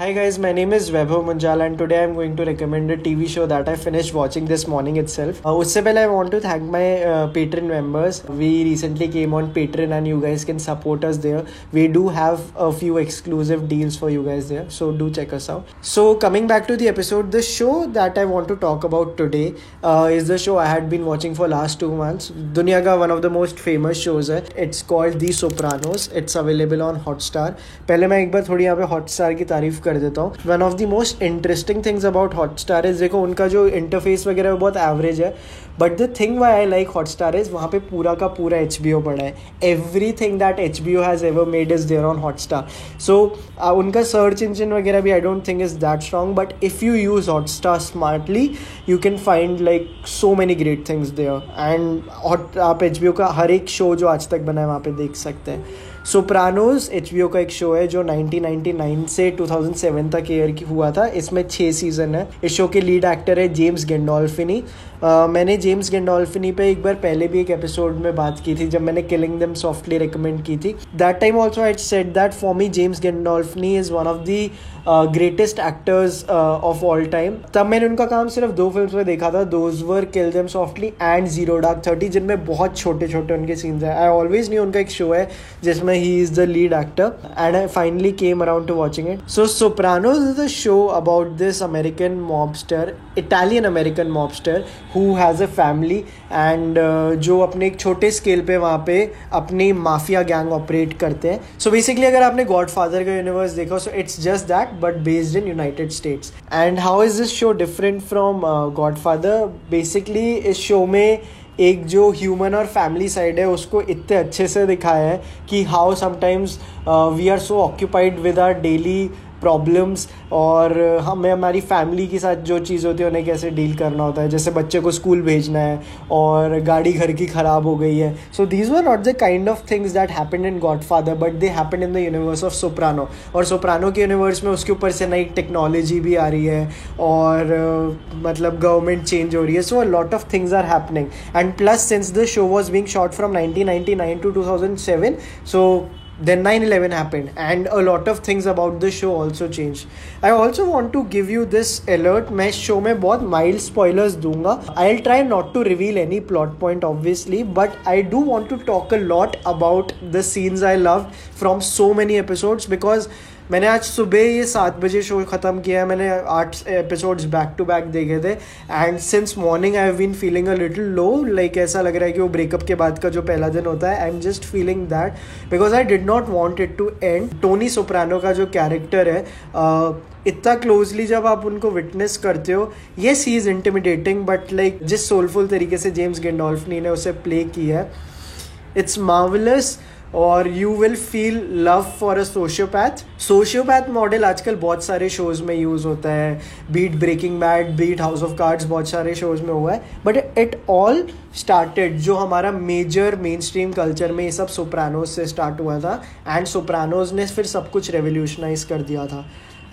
Hi guys, my name is Vaibhav Munjal and today I'm going to recommend a TV show that I finished watching this morning itself. उससे पहले I want to thank my Patreon members. We recently came on Patreon and you guys can support us there. We do have a few exclusive deals for you guys there, so do check us out. So coming back to the episode, the show that I want to talk about today is the show I had been watching for last 2 months. दुनिया का one of the most famous shows है. It's called The Sopranos. It's available on Hotstar. पहले मैं एक बार थोड़ी यहाँ पे Hotstar की तारीफ कर देता हूँ. One of the most interesting things about Hotstar is देखो उनका जो इंटरफेस वगैरह बहुत एवरेज है, but the thing why I like Hotstar is वहाँ पे पूरा का पूरा HBO पड़ा है. Everything that HBO has ever made is there on Hotstar. So उनका सर्च इंजन वगैरह भी I don't think is that strong, but if you use Hotstar smartly you can find like so many great things there. And आप HBO का हर एक show जो आज तक बना है वहाँ पे देख सकते हैं. सोप्रानोज HBO का एक शो है जो 1999 से 2007 तक एयर हुआ था. इसमें 6 सीज़न है. इस शो के लीड एक्टर है जेम्स गैंडोल्फिनी. मैंने जेम्स गैंडोल्फिनी पे एक बार पहले भी एक एपिसोड में बात की थी जब मैंने किलिंग देम सॉफ्टली रिकमेंड की थी. That time also I said that for me James Gandolfini is one of the greatest actors of all time. तब मैंने उनका काम सिर्फ 2 फिल्म्स में देखा था. Those were kill them softly and zero dark 30, जिनमें बहुत छोटे छोटे उनके सीन्स हैं. आई ऑलवेज न्यू उनका एक शो है जिसमें he is the lead actor and I finally came around to watching it. So Sopranos is a show about this American mobster, Italian American mobster who has a family and जो अपने एक छोटे scale पे वहाँ पे अपनी mafia gang operate करते हैं. सो बेसिकली अगर आपने गॉडफादर का यूनिवर्स देखा so it's just that but based in United states. And how is this show different from godfather? Basically इस शो में एक जो ह्यूमन और फैमिली साइड है उसको इतने अच्छे से दिखाया है कि how sometimes we are so occupied with our daily problems और हमें हमारी फैमिली के साथ जो चीज़ होती है उन्हें कैसे डील करना होता है. जैसे बच्चे को स्कूल भेजना है और गाड़ी घर की ख़राब हो गई है. So these were not the kind of things that happened in godfather but they happened in the universe of Soprano. और सोप्रानो के यूनिवर्स में उसके ऊपर से नई टेक्नोलॉजी भी आ रही है और मतलब गवर्नमेंट चेंज हो रही है. So a lot of things are happening and plus since the show was being shot from 1999 to 2007 so then 9/11 happened and a lot of things about the show also changed. I also want to give you this alert. मैं show में बहुत mild spoilers दूंगा. I'll try not to reveal any plot point obviously, but I do want to talk a lot about the scenes I loved from so many episodes because मैंने आज सुबह ये 7 बजे show ख़त्म किया है. मैंने 8 एपिसोड्स बैक टू बैक देखे थे and since morning I have been feeling a little low. Like ऐसा लग रहा है कि वो ब्रेकअप के बाद का जो पहला दिन होता है I am just feeling that because I did not want it to end. Tony Soprano का जो कैरेक्टर है इतना क्लोजली जब आप उनको विटनेस करते हो, yes he is intimidating but like जिस सोलफुल तरीके से जेम्स गैंडोल्फिनी ने उसे प्ले किया है इट्स मार्वलस. और you will feel love for a sociopath model आजकल बहुत सारे शोज़ में यूज़ होता है. Be it Breaking Bad, be it House of Cards, बहुत सारे शोज़ में हुआ है. बट इट ऑल स्टार्टेड जो हमारा मेजर मेन स्ट्रीम कल्चर में ये सब सोप्रानोज से स्टार्ट हुआ था एंड सोप्रानोज ने फिर सब कुछ रेवोल्यूशनाइज कर दिया था.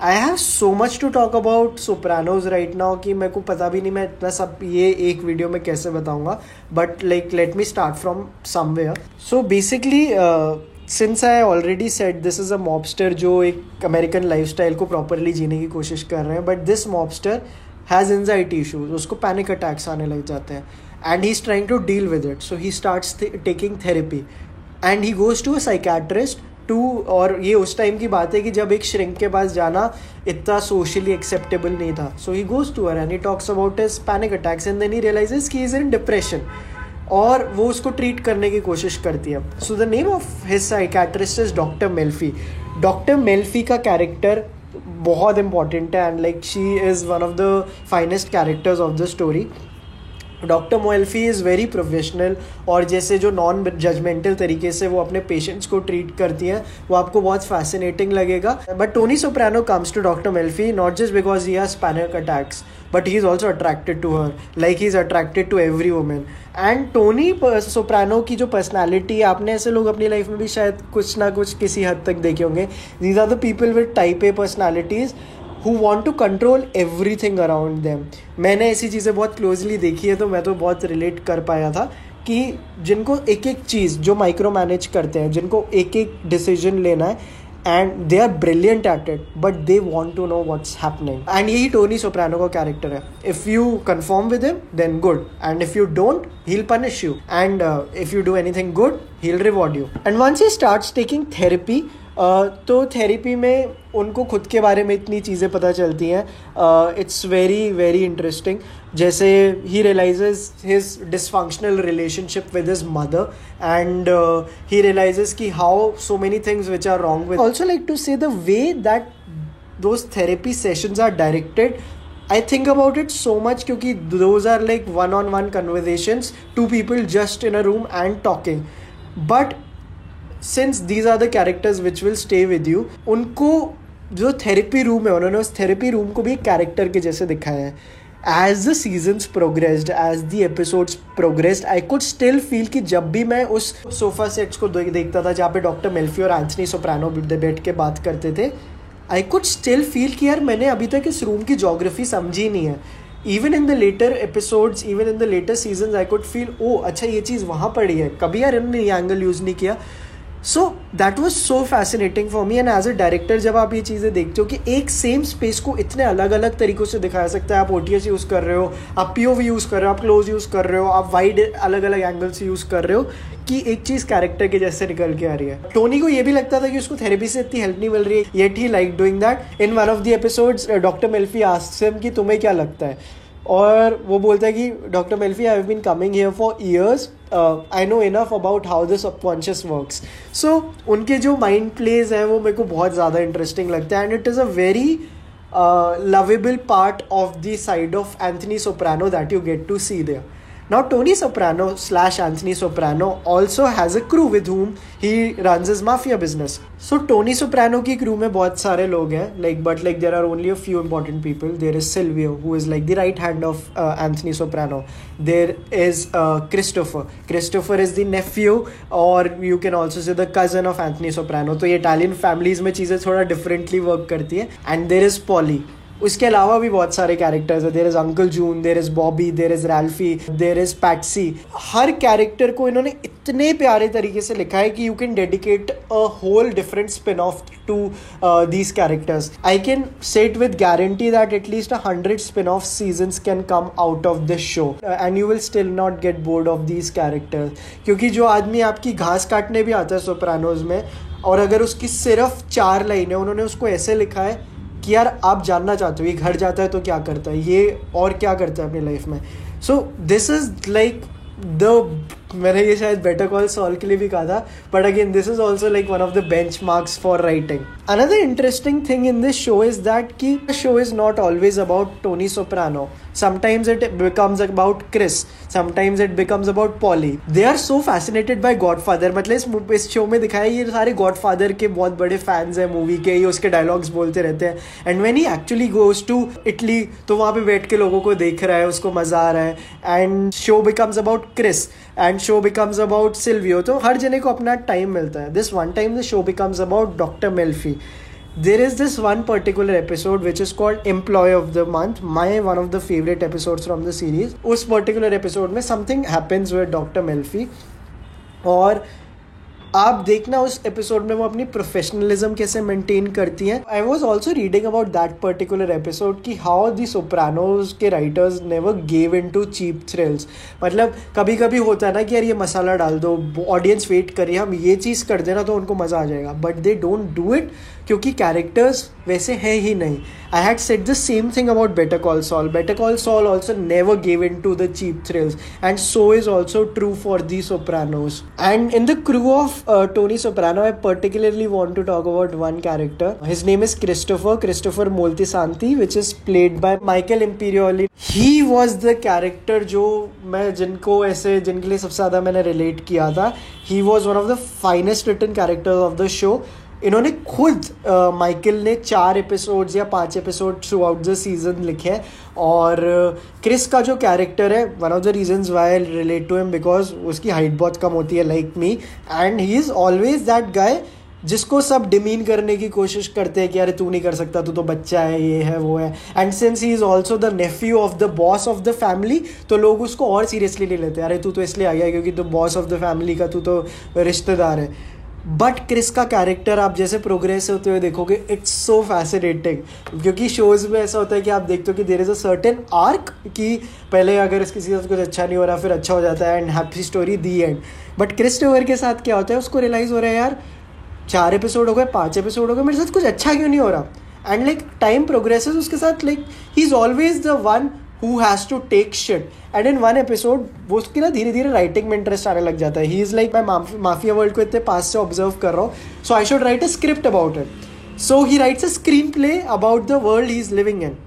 I have so much to talk about Sopranos right now कि मेरे को पता भी नहीं मैं इतना सब ये एक वीडियो में कैसे बताऊंगा. But like let me start from somewhere. So basically since I already said this is a mobster जो एक अमेरिकन लाइफस्टाइल को प्रॉपरली जीने की कोशिश कर रहे हैं. But this mobster has anxiety issues. उसको पैनिक अटैक्स आने लग जाते हैं and he is trying to deal with it. So he starts taking therapy and he goes to a psychiatrist और ये उस टाइम की बात है कि जब एक श्रिंक के पास जाना इतना सोशली एक्सेप्टेबल नहीं था. So he goes to her and he talks about his panic attacks and then he realizes कि ही इज़ इन डिप्रेशन और वो उसको ट्रीट करने की कोशिश करती है. So the name of his psychiatrist is doctor Melfi. Doctor Melfi का कैरेक्टर बहुत इंपॉर्टेंट है and like she is one of the finest characters of the story. Doctor Melfi is very professional और जैसे जो नॉन जजमेंटल तरीके से वो अपने पेशेंट्स को ट्रीट करती हैं वो आपको बहुत फैसिनेटिंग लगेगा. But Tony Soprano comes to doctor Melfi not just because he has panic attacks but he is also attracted to her like he is attracted to every women. And Tony Soprano की जो personality आपने ऐसे लोग अपनी life में भी शायद कुछ ना कुछ किसी हद तक देखे होंगे. These are the people with type A personalities who want to control everything around them. मैंने ऐसी चीज़ें बहुत क्लोजली देखी है तो मैं तो बहुत रिलेट कर पाया था कि जिनको एक एक चीज़ जो माइक्रो मैनेज करते हैं, जिनको एक एक डिसीजन लेना है and they are brilliant at it, but they want to know what's happening. And यही टोनी सोप्रानो का कैरेक्टर है. If you conform with him, then good, and if you don't, he'll punish you, and if you do anything good, he'll reward you. And once he starts taking therapy, तो therapy में उनको खुद के बारे में इतनी चीज़ें पता चलती हैं. It's very very interesting. जैसे he realizes his dysfunctional relationship with his mother, and he realizes कि how so many things which are wrong with. Also like to say the way that those therapy sessions are directed. I think about it so much क्योंकि those are like one-on-one conversations, two people just in a room and talking. But since these are the characters which will stay with you, उनको जो therapy room है उन्होंने उस therapy room को भी एक character के जैसे दिखाया है. As the seasons progressed, as the episodes progressed, I could still feel कि जब भी मैं उस सोफा सेट्स को देखता था जहाँ पे डॉक्टर मेल्फी और एंथनी सोप्रानो बैठ के बात करते थे, I could still feel कि यार मैंने अभी तक इस रूम की जोग्राफी समझी नहीं है. Even in the later episodes, even in the later seasons, I could feel, oh अच्छा ये चीज़ वहाँ पड़ी है, कभी यार इन्होंने ये एंगल यूज़ नहीं किया. So that was so fascinating for me. And as a director जब आप ये चीज़ें देखते हो कि एक सेम स्पेस को इतने अलग अलग तरीक़ों से दिखाया सकता है. आप OTS यूज़ कर रहे हो, आप POV यूज़ कर रहे हो, आप क्लोज यूज़ कर रहे हो, आप वाइड अलग अलग एंगल से यूज़ कर रहे हो, कि एक चीज़ कैरेक्टर के जैसे निकल के आ रही है. टोनी को ये भी लगता था कि उसको थेरेपी से इतनी हेल्प नहीं मिल रही है, yet he like doing that. In one of the episodes doctor Melfi asks him कि तुम्हें क्या लगता है, और वो बोलता है कि doctor Melfi I have been coming here for years, I know enough about how the subconscious works. So उनके जो माइंड प्लेज हैं वो मेरे को बहुत ज़्यादा इंटरेस्टिंग लगता है. And it is a very lovable part of the side of Anthony Soprano that you get to see there. Now Tony Soprano / Anthony Soprano also has a crew with whom he runs his mafia business. So Tony Soprano की crew में बहुत सारे लोग हैं, but there are only a few important people. There is Silvio, who is like the right hand of Anthony Soprano. There is Christopher. Christopher is the nephew, or you can also say the cousin of Anthony Soprano. तो ये Italian families में चीज़ें थोड़ा differently work करती है. And there is Polly. उसके अलावा भी बहुत सारे कैरेक्टर्स है. There is uncle June, there is Bobby, there is Ralphie, there is Patsy. हर कैरेक्टर को इन्होंने इतने प्यारे तरीके से लिखा है कि you can dedicate a whole different spin off to these characters. I can set with guarantee that at least 100 spin off seasons can come out of this show and you will still not get bored of these characters. क्योंकि जो आदमी आपकी घास काटने भी आता है Sopranos में, और अगर उसकी सिर्फ 4 लाइनें उन्होंने उसको ऐसे लिखा है कि यार आप जानना चाहते हो ये घर जाता है तो क्या करता है, ये और क्या करता है अपनी लाइफ में. सो दिस इज लाइक मैंने ये शायद बेटर कॉल सॉल के लिए भी कहा था, but again this is also like one of the benchmarks for writing. Another interesting thing in this show is that कि show is not always about Tony Soprano. Sometimes it becomes about Chris. Sometimes it becomes about Polly. They are so fascinated by Godfather. मतलब इस show में दिखाया ये सारे Godfather के बहुत बड़े फैंस हैं मूवी के, ये उसके डायलॉग्स बोलते रहते हैं. And when he actually goes to Italy, तो वहाँ पे बैठ के लोगों को देख रहा है, उसको मज़ा आ रहा है. And show becomes about Chris. And show becomes about Silvio. तो हर जने को अपना टाइम मिलता है. This one time the show becomes about Dr. Melfi. There is this one particular episode which is called Employee of the Month, one of the favorite episodes from the series. उस particular episode में something happens with Dr. Melfi, और आप देखना उस episode में वो अपनी professionalism कैसे मेंटेन करती हैं. I was also reading about that particular episode कि हाउ दी सोप्रानोज के writers never gave in to cheap thrills. मतलब कभी कभी होता है ना कि यार ये मसाला डाल दो, ऑडियंस वेट करिए, हम ये चीज़ कर देना तो उनको मज़ा आ जाएगा, but they don't do it क्योंकि कैरेक्टर्स वैसे हैं ही नहीं. I had said the same thing about Better Call Saul. Better Call Saul also never gave in to the cheap thrills, and so is also true for the Sopranos. And in the crew of Tony Soprano, I particularly want to talk about one character. His name is Christopher Moltisanti, which is played by Michael Imperioli. He was the character जो मैं जिनके लिए सबसे ज़्यादा मैंने relate किया था. He was one of the finest written characters of the show. इन्होंने खुद माइकल ने 4 एपिसोड्स या 5 episode throughout the season लिखे हैं. और क्रिस का जो कैरेक्टर है, one of the reasons why I relate to him because उसकी हाइट बहुत कम होती है like me, and he is always that guy जिसको सब डिमीन करने की कोशिश करते हैं कि अरे तू नहीं कर सकता, तू तो बच्चा है, ये है वो है. And since he is also the Neiphiu of the boss of the family, तो लोग उसको और सीरियसली नहीं लेते. अरे तू तो इसलिए आ गया क्योंकि तू बॉस ऑफ द फैमिली का, तू तो रिश्तेदार है. बट क्रिस का कैरेक्टर आप जैसे प्रोग्रेस होते हुए देखोगे, इट्स सो फैसिनेटिंग, क्योंकि शोज़ में ऐसा होता है कि आप देखते हो कि there is a certain arc कि पहले अगर किसी के साथ कुछ अच्छा नहीं हो रहा फिर अच्छा हो जाता है and happy story the and. But Christopher के साथ क्या होता है, उसको रियलाइज़ हो रहा है यार 4 एपिसोड हो गए, 5 एपिसोड हो गए, मेरे साथ कुछ अच्छा क्यों नहीं हो रहा। एंड लाइक टाइम प्रोग्रेसेस उसके साथ, like he is always the one who has to take shit, and in one episode वो उसकी ना धीरे धीरे राइटिंग में इंटरेस्ट आने लग जाता है। ही इज़ लाइक मैं माफिया वर्ल्ड को इतने पास से ऑब्जर्व कर रहा हूँ, so I should write a script about it. So he writes a screen play about the world he is living in,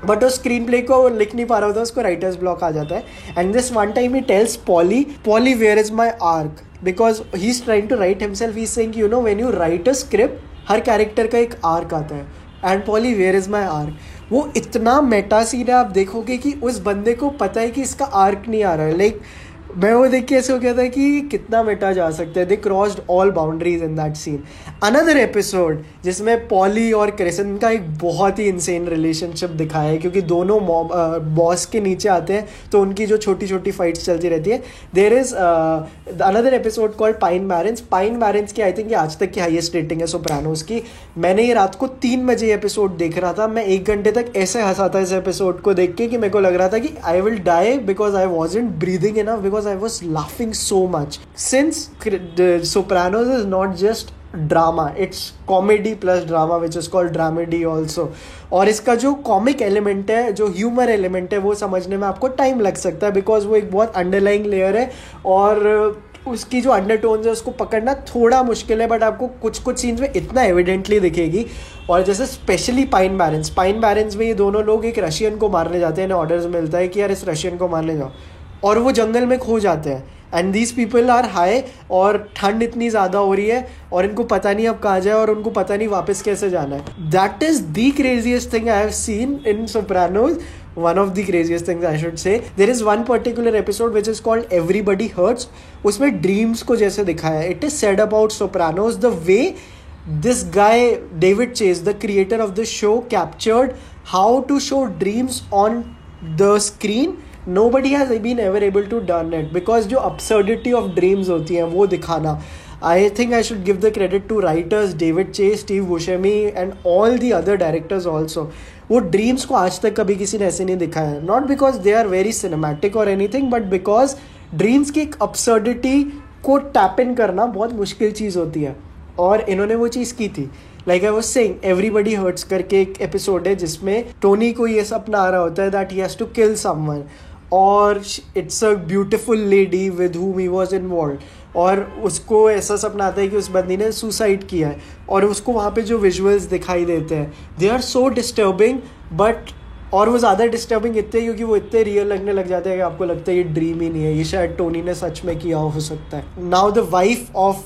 but उस स्क्रीन प्ले को लिख नहीं पा रहा होता, उसको राइटर्स ब्लॉक आ जाता है। And this one time he tells Paulie where is my arc, because he is trying to write himself. He is saying you know when you write a script हर कैरेक्टर का एक arc आता है, and Paulie where is my arc वो इतना Meta scene है, आप देखोगे कि उस बंदे को पता है कि इसका आर्क नहीं आ रहा है। लाइक मैं वो देख के ऐसे हो गया था कि कितना मेटा जा सकता है। They crossed all boundaries in that scene. Another episode जिसमें पॉली और क्रिसन का एक बहुत ही इंसेन रिलेशनशिप दिखाया है, क्योंकि दोनों बॉस के नीचे आते हैं तो उनकी जो छोटी छोटी फाइट्स चलती रहती है। There is another episode called Pine Barrens. Pine Barrens की आई थिंक आज तक की हाईएस्ट रेटिंग है सोप्रानोस की। मैंने ये रात को 3 बजे एपिसोड देख रहा था। मैं 1 घंटे तक ऐसे हंसा था इस एपिसोड को देख के कि मेरे को लग रहा था कि I will die because I wasn't breathing enough, because I was laughing so much. Since the Sopranos is not just drama, it's comedy plus drama, which is called dramedy also. और इसका जो कॉमिक एलिमेंट है, जो humour element है, वो समझने में आपको टाइम लग सकता है, बिकॉज वो एक बहुत अंडरलाइंग लेयर है और उसकी जो अंडरटोन्स है उसको पकड़ना थोड़ा मुश्किल है, बट आपको कुछ कुछ सीन्स में इतना एविडेंटली दिखेगी। और जैसे स्पेशली पाइन बैरेंस में ये दोनों लोग एक रशियन को मारने जाते हैं, ऑर्डर्स मिलता है कि यार इस रशियन को मारने जाओ, और वो जंगल में खो जाते हैं। And these people are high और ठंड इतनी ज़्यादा हो रही है और इनको पता नहीं अब कहाँ जाए और उनको पता नहीं वापस कैसे जाना है। That is the craziest thing I have seen in Sopranos, one of the craziest things I should say. There is one particular episode which is called Everybody Hurts. उसमें ड्रीम्स को जैसे दिखाया है. It is said about Sopranos the way this guy David Chase, the creator of the show, captured how to show dreams on the screen. Nobody has been ever able to done it, because जो absurdity of dreams होती हैं वो दिखाना. I think I should give the credit to writers David Chase, Steve Buscemi and all the other directors also. वो dreams को आज तक कभी किसी ने ऐसे नहीं दिखाया है, not because they are very cinematic और एनीथिंग, बट बिकॉज ड्रीम्स की एक absurdity को टैप इन करना बहुत मुश्किल चीज़ होती है, और इन्होंने वो चीज़ की थी. Like I was saying, everybody hurts करके एक एपिसोड है जिसमें टोनी को ये सपना आ रहा होता है that he has to kill someone, और it's a beautiful lady with whom he was involved, और उसको ऐसा सपना आता है कि उस बंदी ने सुसाइड किया है, और उसको वहाँ पे जो विजुअल्स दिखाई देते हैं they are so disturbing, but और वो ज़्यादा डिस्टर्बिंग इतने क्योंकि वो इतने रियल लगने लग जाते हैं कि आपको लगता है ये ड्रीम ही नहीं है, ये शायद टोनी ने सच में किया हो सकता है. Now the wife of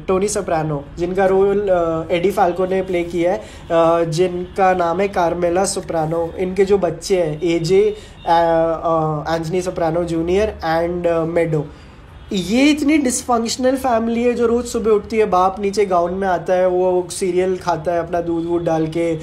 Tony Soprano, जिनका रोल एडी फाल्को ने प्ले किया है, जिनका नाम है कार्मेला सोप्रानो, इनके जो बच्चे हैं एजे, एंथनी सोप्रानो जूनियर एंड मेडो, ये इतनी डिसफंक्शनल फैमिली है जो रोज़ सुबह उठती है, बाप नीचे गाउन में आता है, वो सीरियल खाता है अपना दूध वूध डाल के,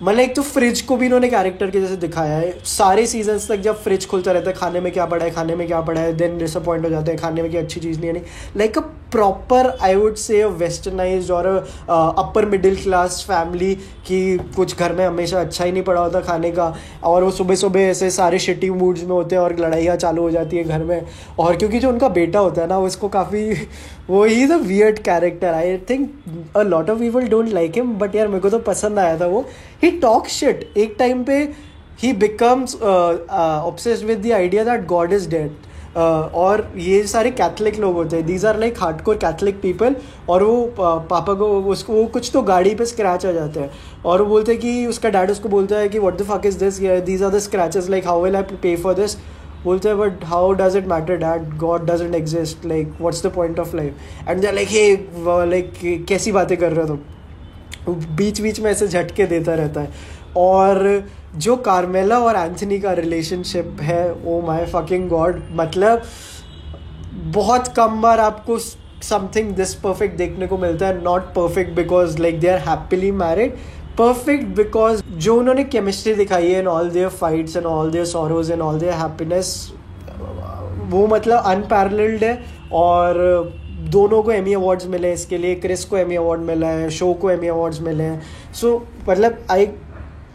मतलब एक तो फ्रिज को भी इन्होंने कैरेक्टर के जैसे दिखाया है. सारे सीजन्स तक जब फ्रिज खुलता रहता है, खाने में क्या पड़ा है, खाने में क्या पड़ा है, देन डिसअपॉइंट हो जाते हैं, खाने में क्या अच्छी चीज़ नहीं है. Like a proper I would say westernised और अपर मिडिल क्लास फैमिली की कुछ घर में हमेशा अच्छा ही नहीं पड़ा होता खाने का, और वो सुबह सुबह ऐसे सारे शिटी मूड्स में होते हैं और लड़ाइयाँ चालू हो जाती है घर में. और क्योंकि जो उनका बेटा होता है ना, उसको काफ़ी वो he is a weird character. I think a lot of people don't like him, but यार मेरे को तो पसंद आया था वो. He talk shit. एक टाइम पे he becomes obsessed with the idea that God is dead. और ये सारे कैथलिक लोग होते हैं, these are like hardcore Catholic people, और वो पापा को उसको वो कुछ तो गाड़ी पे स्क्रैच आ जाते हैं, और वो बोलते हैं कि उसका डैड उसको बोलता है कि what the fuck is this, these are the scratches, like how will I pay for this. बोलते हैं but how does it matter dad, God doesn't exist, like what's the point of life. And they are like hey like कैसी बातें कर रहे हो तुम. बीच बीच में ऐसे झटके देता रहता है. और जो कार्मेला और एंथनी का रिलेशनशिप है, ओ माय फकिंग गॉड, मतलब बहुत कम बार आपको समथिंग दिस परफेक्ट देखने को मिलता है. Not perfect because like they are happily married, perfect because जो उन्होंने केमिस्ट्री दिखाई है in all their fights and all their sorrows and all their happiness, वो मतलब अनपैरेलल्ड है. और दोनों को एमी अवार्ड्स मिले हैं इसके लिए, क्रिस को एमी अवार्ड मिला है, शो को एमी अवार्ड्स मिले हैं. सो मतलब I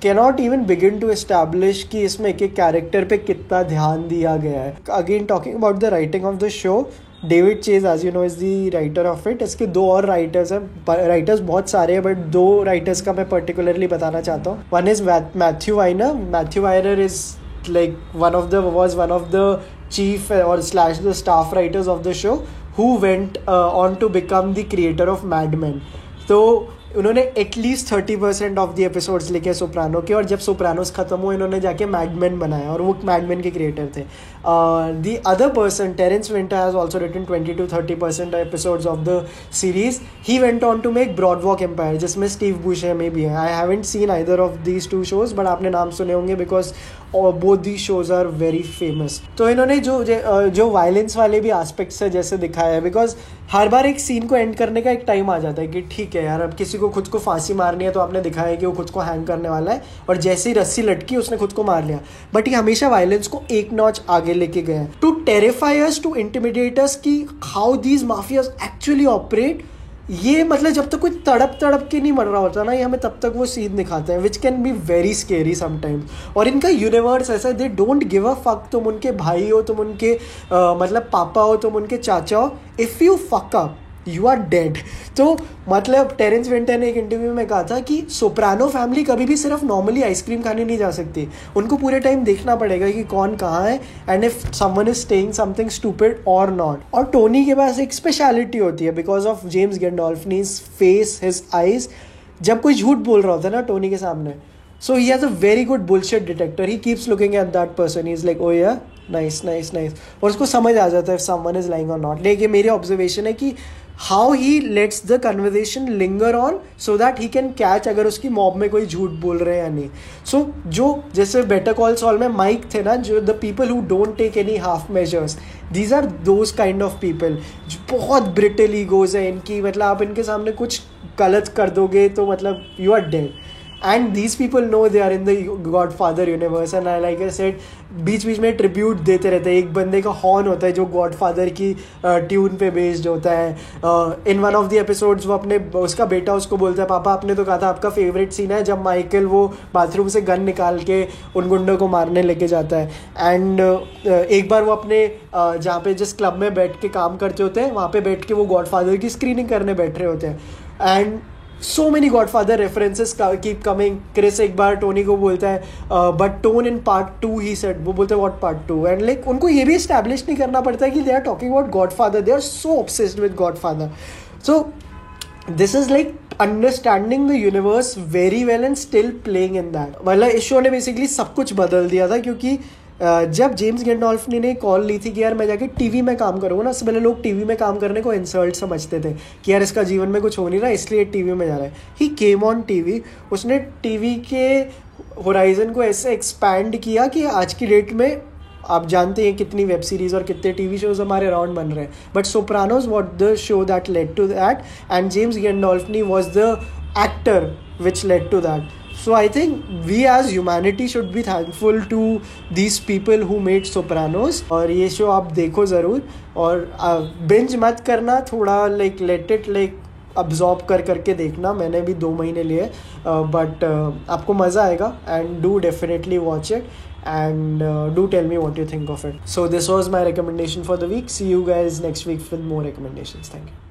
cannot even begin to establish कि इसमें एक एक कैरेक्टर पे कितना ध्यान दिया गया है. Again talking about the writing of the show, David Chase as you know is the writer of it. इसके 2 और राइटर्स हैं, राइटर्स बहुत सारे हैं बट 2 राइटर्स का मैं पर्टिकुलरली बताना चाहता हूँ. One is Matthew Weiner. Matthew Weiner is like one of the chief or slash the staff writers of the show who went on to become the creator of Mad Men. तो उन्होंने at least 30% of the episodes लिखे Soprano के, और जब Sopranos खत्म हुआ इन्होंने जाके मैडमैन बनाया और वो मैडमैन के क्रिएटर थे. The other person Terence Winter has also written 20 to 30% episodes of the series. He went on to make Boardwalk Empire जिसमें स्टीव बुशेमी भी है. I haven't seen either of these 2 shows but आपने नाम सुने होंगे because both the shows are very famous. तो इन्होंने जो वायलेंस वाले भी एस्पेक्ट्स है जैसे दिखाया है, बिकॉज हर बार एक सीन को एंड करने का एक टाइम आ जाता है कि ठीक है यार अब किसी को खुद को फांसी मारनी है, तो आपने दिखाया है कि वो खुद को हैंग करने वाला है और जैसे ही रस्सी लटकी उसने खुद को मार लिया. बट ये हमेशा वायलेंस को एक नॉच आगे लेके गए हैं to terrify us, to intimidate us कि how these mafias actually operate. ये मतलब जब तक कोई तड़प के नहीं मर रहा होता ना, ये हमें तब तक वो सीन दिखाते हैं which can be very scary sometimes. और इनका यूनिवर्स ऐसा है, they don't give a fuck. तुम उनके भाई हो, तुम उनके मतलब पापा हो, तुम उनके चाचा हो, if you fuck up you are dead. तो मतलब टेरेंस विंटर ने एक इंटरव्यू में कहा था कि सोप्रानो फैमिली कभी भी सिर्फ नॉर्मली आइसक्रीम खाने नहीं जा सकती, उनको पूरे टाइम देखना पड़ेगा कि कौन कहाँ है and if someone is staying something stupid और नॉट. और टोनी के पास एक स्पेशलिटी होती है because of James Gandolfini's face, his eyes. जब कोई झूठ बोल रहा होता है ना टोनी के सामने, so he has a very good bullshit detector. He keeps looking at that person. He's like, oh yeah, nice. और उसको समझ आ जाता है if someone is lying or not. लेकिन मेरी ऑब्जर्वेशन है कि how he lets the conversation linger on so that he can catch अगर उसकी मॉब में कोई झूठ बोल रहे हैं या नहीं. So जो जैसे बेटर कॉल सॉल में माइक थे ना, जो the people who don't take any half measures, these are those kind of people. बहुत brittle egos है इनकी, मतलब आप इनके सामने कुछ गलत कर दोगे तो मतलब you are dead. And these people know they are in the Godfather universe. And like I said, बीच में ट्रिब्यूट देते रहते हैं. एक बंदे का हॉर्न होता है जो गॉडफादर की ट्यून पे बेस्ड होता है. इन वन ऑफ द एपिसोड्स वो अपने उसका बेटा उसको बोलता है, पापा आपने तो कहा था आपका फेवरेट सीन है जब माइकल वो बाथरूम से गन निकाल के उन गुंडों को मारने लेके जाता है. एंड एक बार वो अपने जहाँ पे जिस क्लब में बैठ के काम करते होते हैं वहाँ पे बैठ के वो गॉडफादर की स्क्रीनिंग करने बैठ रहे होते हैं. And so many Godfather references keep coming. Chris एक बार टोनी को बोलता है but tone in part 2 he said. वो बोलते हैं what part 2, and like उनको ये भी establish नहीं करना पड़ता है कि they are talking about Godfather. They are so obsessed with Godfather. So this is like understanding the universe very well and still playing in that. मतलब इस शो ने basically सब कुछ बदल दिया था क्योंकि जब जेम्स गैंडोल्फनी ने कॉल ली थी कि यार मैं जाके टीवी में काम करूँगा ना, उससे पहले लोग टीवी में काम करने को इंसल्ट समझते थे कि यार इसका जीवन में कुछ हो नहीं रहा इसलिए टीवी में जा रहा है. ही केम ऑन टीवी. उसने टीवी के होराइजन को ऐसे एक्सपैंड किया कि आज की डेट में आप जानते हैं कितनी वेब सीरीज़ और कितने टीवी शोज़ हमारे अराउंड बन रहे हैं. But Sopranos what the show that led to that, and James Gandolfini was the actor which led to that. So I think we as humanity should be thankful to these people who made Sopranos. और ये show आप देखो ज़रूर और binge मत करना, थोड़ा like let it like absorb करके देखना. मैंने भी 2 महीने लिए but आपको मज़ा आएगा and do definitely watch it and do tell me what you think of it. So this was my recommendation for the week. See you guys next week with more recommendations. Thank you.